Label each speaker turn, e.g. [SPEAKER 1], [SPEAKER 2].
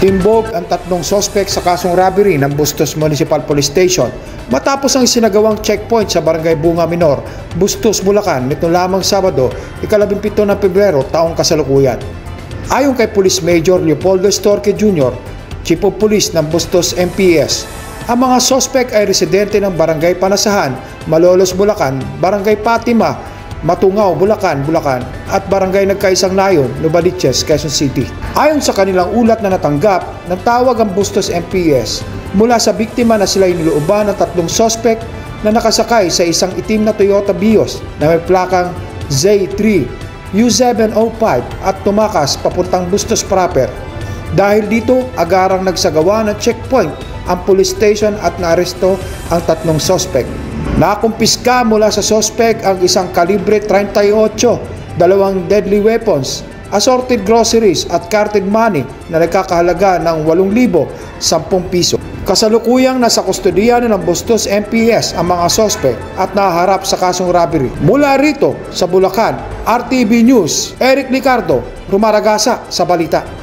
[SPEAKER 1] Timbog ang tatlong sospek sa kasong robbery ng Bustos Municipal Police Station matapos ang isinagawang checkpoint sa Barangay Bunga Minor, Bustos, Bulacan nito lamang Sabado, 17 ng Pebrero taong kasalukuyan. Ayon kay Police Major Leopoldo Estorque Jr., Chief of Police ng Bustos MPS, ang mga sospek ay residente ng Barangay Panasahan, Malolos, Bulacan, Barangay Fatima, Matungaw, Bulacan, at Barangay Nagkaisang Nayon, Novaliches, Quezon City. Ayon sa kanilang ulat na natanggap, nagtawag ang Bustos MPS mula sa biktima na sila inilooban ng tatlong sospek na nakasakay sa isang itim na Toyota Vios na may plakang Z3 U705 at tumakas papuntang Bustos proper. Dahil dito, agarang nagsagawa ng checkpoint ang police station at naaresto ang tatlong sospek. Nakumpiska mula sa sospek ang isang kalibre 38, dalawang deadly weapons, assorted groceries at carded money na nagkakahalaga ng 8,010 piso. Kasalukuyang nasa kustodiya ng Bustos MPS ang mga sospek at naharap sa kasong robbery. Mula rito sa Bulacan, RTV News, Eric Licardo, Rumaragasa sa balita.